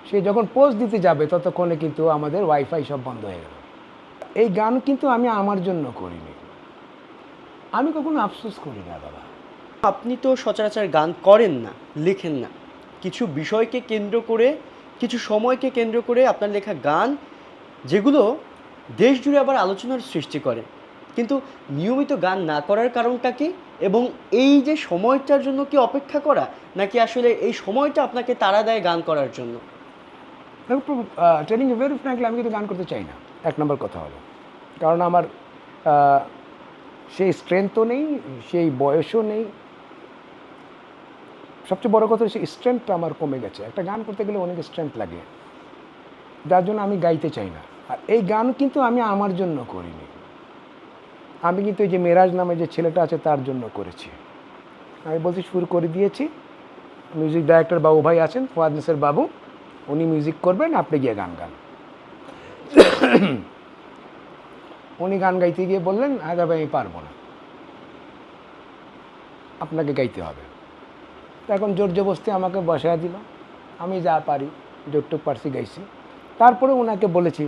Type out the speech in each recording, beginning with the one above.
সে যখন পোস্ট দিতে যাবে ততক্ষণে কিন্তু আমাদের ওয়াইফাই সব বন্ধ হয়ে গেল। এই গান কিন্তু আমি আমার জন্য করিনি, আমি কখনো আফসোস করি না দাদা। আপনি তো সচরাচর গান করেন না, লেখেন না। কিছু বিষয়কে কেন্দ্র করে, কিছু সময়কে কেন্দ্র করে আপনার লেখা গান, যেগুলো দেশ জুড়ে আবার আলোচনার সৃষ্টি করে। কিন্তু নিয়মিত গান না করার কারণটা কি? এবং এই যে সময়টার জন্য কি অপেক্ষা করা, নাকি আসলে এই সময়টা আপনাকে তাড়া দেয় গান করার জন্য? ট্রেনিং ভেরি ফ্র্যাঙ্কলি আমি কিন্তু গান করতে চাই না, এক নম্বর কথা হলো। কারণ আমার আহ, সেই স্ট্রেংথও নেই, সেই বয়সও নেই। সবচেয়ে বড় কথা সেই স্ট্রেংথটা আমার কমে গেছে। একটা গান করতে গেলে অনেক স্ট্রেংথ লাগে, যার জন্য আমি গাইতে চাই না। আর এই গান কিন্তু আমি আমার জন্য করিনি, আমি কিন্তু এই যে মেরাজ নামে যে ছেলেটা আছে তার জন্য করেছি। আমি বলছি সুর করে দিয়েছি, মিউজিক ডাইরেক্টর বাবু ভাই আছেন, ফুয়াদ নাসের বাবু, উনি মিউজিক করবেন, আপনি গিয়ে গান গান। উনি গান গাইতে গিয়ে বললেন আরে ভাই আমি পারবো না, আপনাকে গাইতে হবে। তো এখন জোর জবরদস্তি আমাকে বসায় দিল, আমি যা পারি যতটুকু পারছি গাইছি। তারপরে ওনাকে বলেছি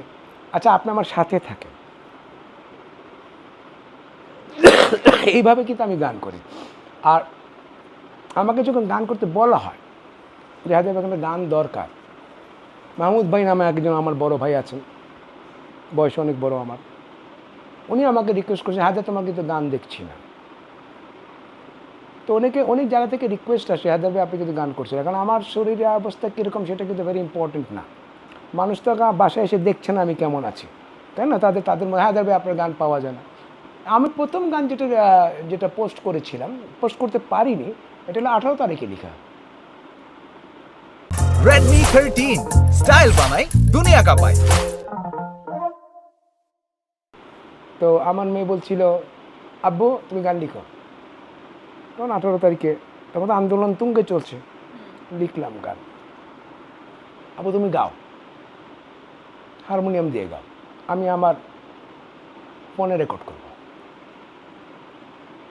আচ্ছা আপনি আমার সাথে থাকেন। এইভাবে কিন্তু আমি গান করি। আর আমাকে যখন গান করতে বলা হয় যে হাজার এখানে গান দরকার, মাহমুদ ভাই নামে একজন আমার বড় ভাই আছেন, বয়স অনেক বড় আমার, উনি আমাকে রিকোয়েস্ট করছে হাজার তোমাকে কিন্তু গান দেখছি না। তো অনেক জায়গা থেকে রিকোয়েস্ট আসে হায়দার ভাই আপনি কিন্তু গান করছেন, কারণ আমার শরীরের অবস্থা কীরকম সেটা কিন্তু ভেরি ইম্পর্টেন্ট না। মানুষ তো বাসায় এসে দেখছে না আমি কেমন আছি, তাই না? তাদের মধ্যে হায়দার ভাই আপনার গান পাওয়া যায় না। আমি প্রথম গান যেটা পোস্ট করেছিলাম, পোস্ট করতে পারিনি, এটা হলো 18 তারিখে লেখা। Redmi 13 স্টাইল বানাই দুনিয়া কাঁপায়। তো আমার মেয়ে বলছিল আব্বু তুমি গান লিখো, তখন 18 তারিখে, তখন তো আন্দোলন তুঙ্গে চলছে, লিখলাম গান। আব্বু তুমি গাও, হারমোনিয়াম দিয়ে গাও, আমি আমার ফোনে রেকর্ড করব।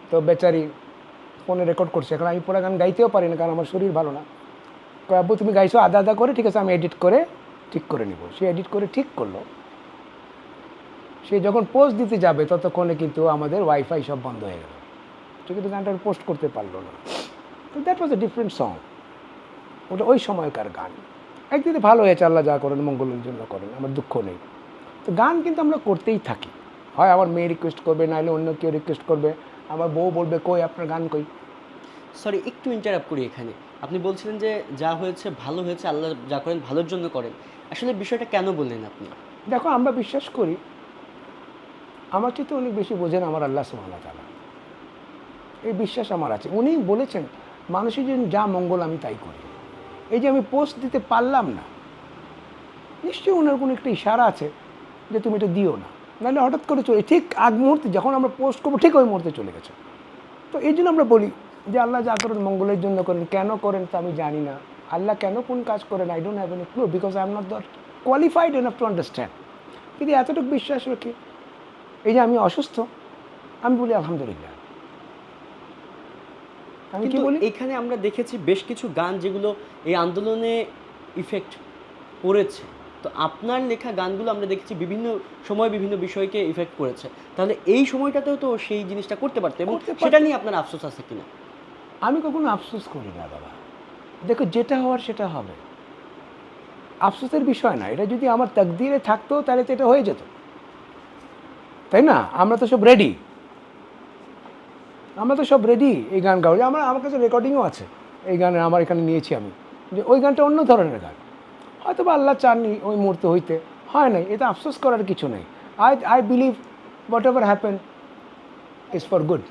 তো বেচারি ফোনে রেকর্ড করছে, এখন আমি পুরো গান গাইতেও পারি না কারণ আমার শরীর ভালো না। তো আব্বু তুমি গাইছো আদা আদা করে, ঠিক আছে আমি এডিট করে ঠিক করে নেব। সে এডিট করে ঠিক করলো। সে যখন পোস্ট দিতে যাবে ততক্ষণে কিন্তু আমাদের ওয়াইফাই সব বন্ধ হয়ে গেল, সে কিন্তু গানটা পোস্ট করতে পারলো না। তো that was a different song, ওটা ওই সময়কার গান। একদিকে ভালো হয়েছে, আল্লাহ যা করেন মঙ্গলের জন্য করেন, আমার দুঃখ নেই। তো গান কিন্তু আমরা করতেই থাকি, হয় আমার মেয়ে রিকোয়েস্ট করবে, নাহলে অন্য কেউ রিকোয়েস্ট করবে, আমার বউ বলবে কই আপনার গান কই। সরি, একটু ইন্টারাপ্ট করি এখানে। আপনি বলছিলেন যে যা হয়েছে ভালো হয়েছে, আল্লাহ যা করেন ভালোর জন্য করেন। আসলে বিষয়টা কেন বললেন আপনি? দেখো আমরা বিশ্বাস করি, আমার চেয়ে তো অনেক বেশি বোঝেন আমার আল্লাহ সুবহানাহু ওয়া তাআলা, এই বিশ্বাস আমার আছে। উনি বলেছেন মানুষের জন্য যা মঙ্গল আমি তাই করি। এই যে আমি পোস্ট দিতে পারলাম না, নিশ্চয়ই ওনার কোনো একটা ইশারা আছে যে তুমি এটা দিও না, নাহলে হঠাৎ করে চলে, ঠিক আগ মুহূর্তে যখন আমরা পোস্ট করবো ঠিক ওই মুহূর্তে চলে গেছে। তো এই জন্য আমরা বলি যে আল্লাহ যা করেন মঙ্গলের জন্য করেন, কেন করেন তা আমি জানি না, আল্লাহ কেন কোন কাজ করেন I don't have any clue, because I am not the qualified enough to understand. কিন্তু এতটুকু বিশ্বাস রাখি, এই যে আমি অসুস্থ, আমি বলি আলহামদুলিল্লাহ। আমি কি কিন্তু বলি, এখানে আমরা দেখেছি বেশ কিছু গান যেগুলো এই আন্দোলনে ইফেক্ট পড়েছে। তো আপনার লেখা গানগুলো আমরা দেখেছি বিভিন্ন সময় বিভিন্ন বিষয়কে ইফেক্ট করেছে। তাহলে এই সময়টাতেও তো সেই জিনিসটা করতে পারতো, এবং করতে পারতো। সেটা নিয়ে আপনার আফসোস আছে কিনা? আমি কখনো আফসোস করি না বাবা। দেখো যেটা হওয়ার সেটা হবে, আফসোসের বিষয় না। এটা যদি আমার তাকদিরে থাকতো তাহলে তো এটা হয়ে যেত, তাই না? আমরা তো সব রেডি, আমরা তো সব রেডি এই গান গাওয়া। আমার কাছে রেকর্ডিংও আছে এই গানের, আমার এখানে নিয়েছি আমি, যে ওই গানটা অন্য ধরনের গান, হয়তো বা আল্লাহ চাননি ওই মুহূর্তে হইতে, হয় নাই, এতে আফসোস করার কিছু নেই। I believe what ever happen is for good.